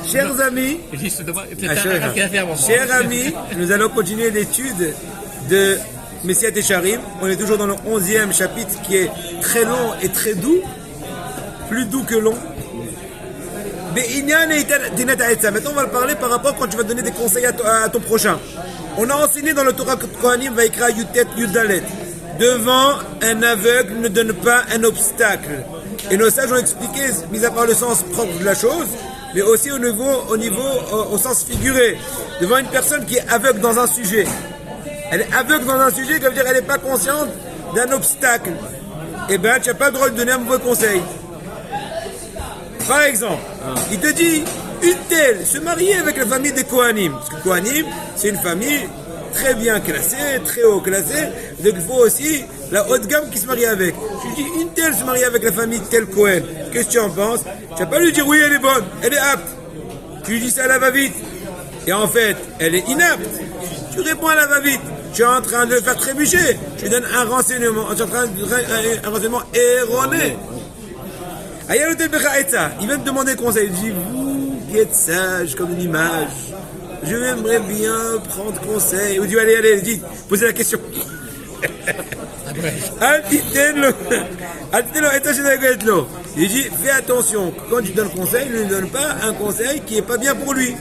Chers amis, nous allons continuer l'étude de Messiat Esharim. On est toujours dans le 11e chapitre qui est très long et très doux, plus doux que long. Maintenant, on va le parler par rapport quand tu vas donner des conseils à ton prochain. On a enseigné dans le Torah Kohanim, Vaikra Yutet Yudalet, devant un aveugle ne donne pas un obstacle. Et nos sages ont expliqué, mis à part le sens propre de la chose, mais aussi au sens figuré. Devant une personne qui est aveugle dans un sujet. Elle est aveugle dans un sujet, ça veut dire qu'elle n'est pas consciente d'un obstacle. Eh bien, tu n'as pas le droit de donner un mauvais conseil. Par exemple, il te dit, une telle se marier avec la famille des Kohanim. Parce que Kohanim, c'est une famille très bien classée, très haut classée. Donc il faut aussi la haute gamme qui se marie avec. Tu dis, une telle se marie avec la famille de tel Kohen. Qu'est-ce que tu en penses? Tu vas pas lui dire, oui, elle est bonne, elle est apte. Tu lui dis ça, elle va vite. Et en fait, elle est inapte. Tu réponds, elle va vite. Tu es en train de le faire trébucher. Tu lui donnes un renseignement. Tu es en train de un renseignement erroné. Il vient te demander conseil. Il dit, vous qui êtes sage comme une image, je aimerais bien prendre conseil. Il dit, allez, dis, posez la question. Il dit, fais attention, quand tu donnes conseil, ne lui donne pas un conseil qui n'est pas bien pour lui.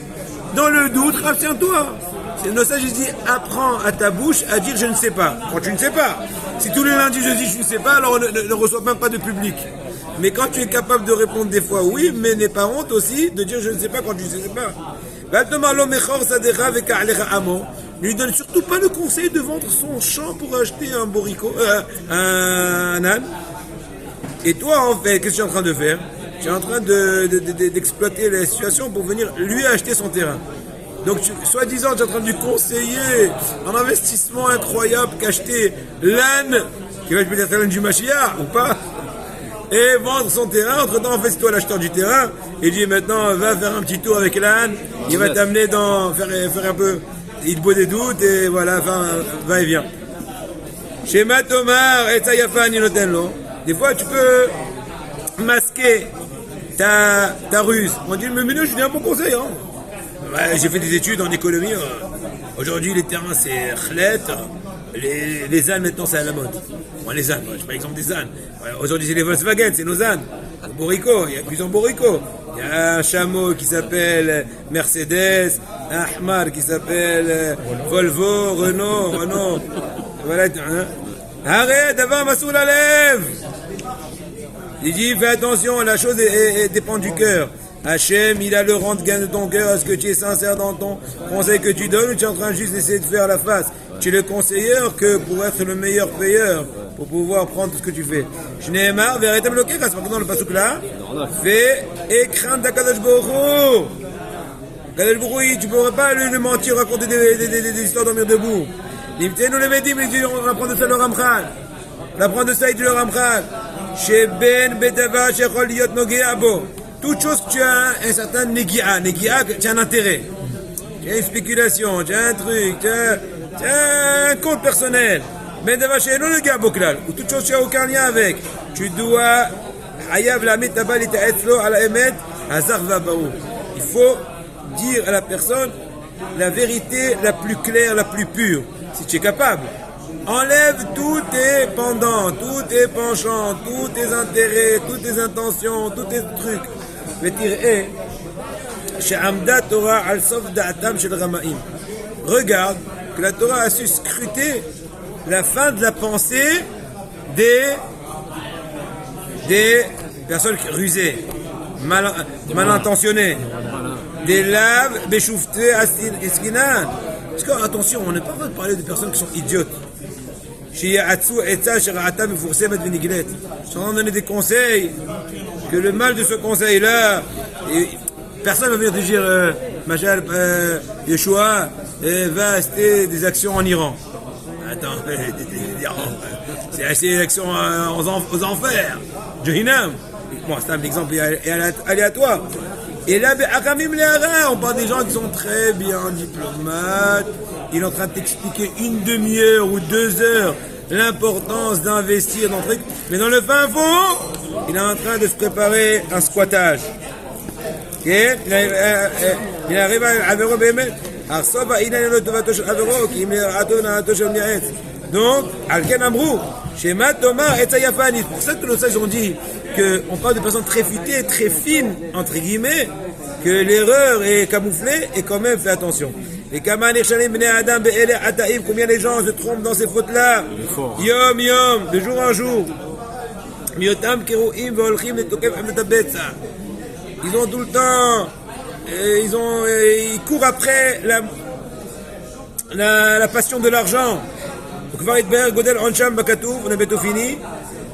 Dans le doute, abstiens-toi. Nos sages disent, apprends à ta bouche à dire je ne sais pas. Quand tu ne sais pas. Si tous les lundis je dis je ne sais pas, alors on ne reçoit même pas de public. Mais quand tu es capable de répondre des fois oui, mais n'aie pas honte aussi de dire je ne sais pas quand tu ne sais pas. Ne lui donne surtout pas le conseil de vendre son champ pour acheter un borico, un âne. Et toi, en fait, qu'est-ce que tu es en train de faire? Tu es en train d'exploiter la situation pour venir lui acheter son terrain. Donc, soi-disant, tu es en train de lui conseiller un investissement incroyable qu'acheter l'âne, qui va peut-être l'âne du Mashiach, ou pas, et vendre son terrain. Entre-temps, en fait, c'est toi l'acheteur du terrain. Il dit maintenant, va faire un petit tour avec l'âne. Il va t'amener faire un peu. Il te boit des doutes et voilà, va et vient. Shema Tomar et Tayafa Ninotenlo. Des fois, tu peux masquer ta ruse. On dit, mais je dis un bon conseil. Hein. Ouais, j'ai fait des études en économie. Aujourd'hui, les terrains, c'est khlet. Les ânes, maintenant, c'est à la mode. Bon, les ânes, je prends l'exemple des ânes. Aujourd'hui, c'est les Volkswagen, c'est nos ânes. Borico, il y a plusieurs Borico. Il y a un chameau qui s'appelle Mercedes, un Ahmar qui s'appelle Volvo, Renault. Voilà. Arrête, avant, Massoul la lève. Il dit, fais attention, la chose dépend du cœur. Hachem, il a le rang de gain de ton cœur. Est-ce que tu es sincère dans ton conseil que tu donnes ou tu es en train juste d'essayer de faire la face? Tu es le conseilleur que pour être le meilleur payeur, pour pouvoir prendre tout ce que tu fais. Je n'ai marre, vérité bloqué, parce que dans le pasuk là, fais et crains ta Kadosh Baruch Hu. Kadosh Baruch Hu, tu ne pourrais pas lui mentir, raconter des histoires dormir debout. Il nous le dit, mais on apprend de ça le Ramchal. On apprend de ça, il dit le Ramchal. Chez Ben Bedava, chez Choliot Nogeabo. Toute chose que tu as un certain negia, tu as un intérêt. Tu as une spéculation, tu as un truc, tu as un compte personnel. Mais d'abord, chez nous, le gars, Boklal, ou toute chose que tu n'as aucun lien avec, tu dois, il faut dire à la personne la vérité la plus claire, la plus pure, si tu es capable. Enlève tous tes pendants, tous tes penchants, tous tes intérêts, toutes tes intentions, tous tes trucs. Regarde que la Torah a su scruter la fin de la pensée des personnes rusées, mal intentionnées, des laves, béchouftées, eskinan. Parce que, attention, on n'est pas en train de parler de personnes qui sont idiotes. Je suis en train de donner des conseils, que le mal de ce conseil-là, personne ne va venir te dire, Majal, Yeshua, va acheter des actions en Iran. Attends, c'est acheter des actions aux enfers, Jehannam. Bon, c'est un exemple aléatoire. Et là, on parle des gens qui sont très bien diplomates. Il est en train de t'expliquer une demi-heure ou 2 heures l'importance d'investir dans le truc. Mais dans le fin fond, il est en train de se préparer un squattage. כן? מן הריבה עברו באמת. הרסוב העניין לא לטובתו של עברו, כי אם לרעתו ונעתו של מייעץ. Donc, על כן אמרו, שמה תאמר עץ היפני. C'est pour ça que nos sages ont dit qu'on parle de personnes très futées, très fines, entre guillemets, que l'erreur est camouflée et quand même fait attention. Et kama nirchalim bnei adam be'ele ataim, combien les gens se trompent dans ces fautes-là, yom yom, de jour en jour. Miotam keruim ve'olchim letokef emet habetza. Ils ont tout le temps, ils courent après la passion de l'argent. On a bientôt fini.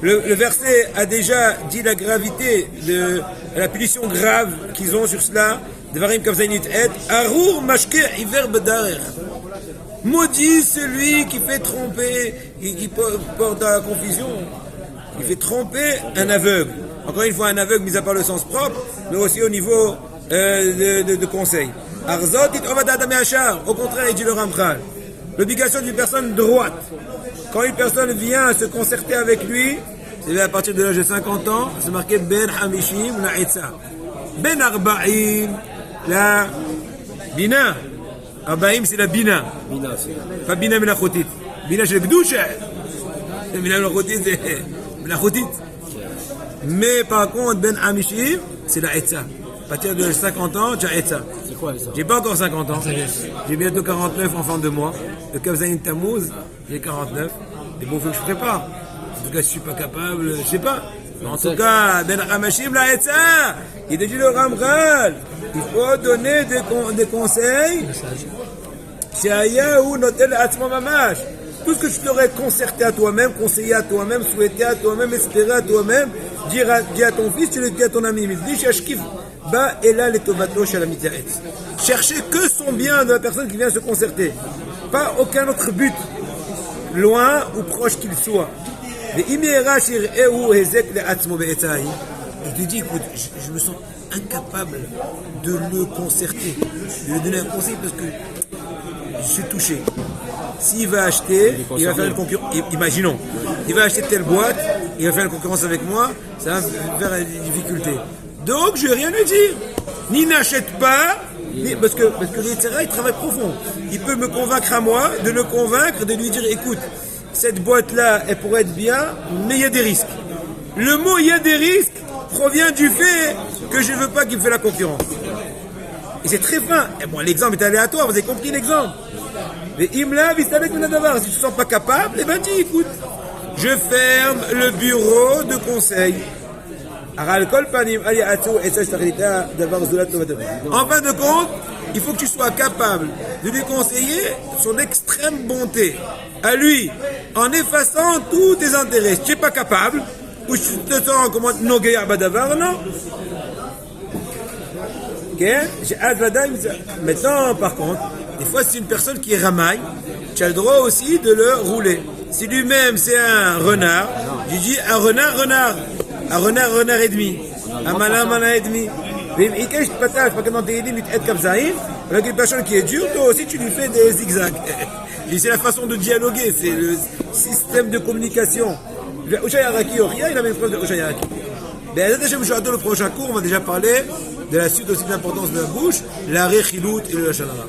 Le verset a déjà dit la gravité de la punition grave qu'ils ont sur cela. Maudit celui qui fait tromper, qui porte à la confusion, qui fait tromper un aveugle. Encore une fois, un aveugle mis à part le sens propre, mais aussi au niveau de conseil. Au contraire, il dit le Ramchal. L'obligation d'une personne droite. Quand une personne vient se concerter avec lui, c'est à partir de l'âge de 50 ans, c'est marqué Ben Hamishim la Etza. Ben Arba'im la Bina. Arba'im c'est la Bina. Pas Bina Menachotit. Bina c'est le Gdoucha. Bina Menachotit c'est Menachotit. Mais par contre, Ben Hamishim c'est la Etza. À partir de 50 ans, tu as Etza. C'est quoi ça? J'ai pas encore 50 ans. J'ai bientôt 49 en fin de mois. Le Kavzaïn Tammuz, j'ai 49. Et bon, il faut que je prépare. En tout cas, je suis pas capable, je sais pas. Mais en tout cas, Ben Ramashim la Etza, il te dit le Ramchal. Il faut donner des conseils. Shayahu notel atzmo mamash. Tout ce que tu t'aurais concerté à toi-même, conseillé à toi-même, souhaité à toi-même, espéré à toi-même, dire à ton fils, tu le dis à ton ami. Cherchez que son bien de la personne qui vient se concerter. Pas aucun autre but, loin ou proche qu'il soit. Il te dit, écoute, je me sens incapable de le concerter, de lui donner un conseil parce que je suis touché. S'il va acheter, il va faire une concurrence. Imaginons, il va acheter telle boîte, il va faire une concurrence avec moi, ça va faire des difficultés. Donc, je vais rien lui dire. Ni n'achète pas, ni, parce que l'Yetzirah, il travaille profond. Il peut me convaincre à moi, de le convaincre, de lui dire, écoute, cette boîte-là, elle pourrait être bien, mais il y a des risques. Le mot il y a des risques provient du fait que je ne veux pas qu'il me fasse la concurrence. Et c'est très fin. Et bon, l'exemple est aléatoire, vous avez compris l'exemple. Mais Imla, si tu ne te sens pas capable, eh ben dis, écoute, je ferme le bureau de conseil. En fin de compte, il faut que tu sois capable de lui conseiller son extrême bonté à lui, en effaçant tous tes intérêts. Si tu n'es pas capable, ou tu te sens comme Nogaya Badavar, non. Maintenant, par contre, des fois, c'est une personne qui est ramaille, tu as le droit aussi de le rouler. Si lui-même c'est un renard, je dis un renard et demi, un malin et demi. Avec une personne qui est dure, toi aussi tu lui fais des zigzags. Et c'est la façon de dialoguer, c'est le système de communication. Il a la même chose de Oshayaraki. Le prochain cours, on va déjà parler de la suite aussi de l'importance de la bouche, l'arrêt chilout et le lachon hara.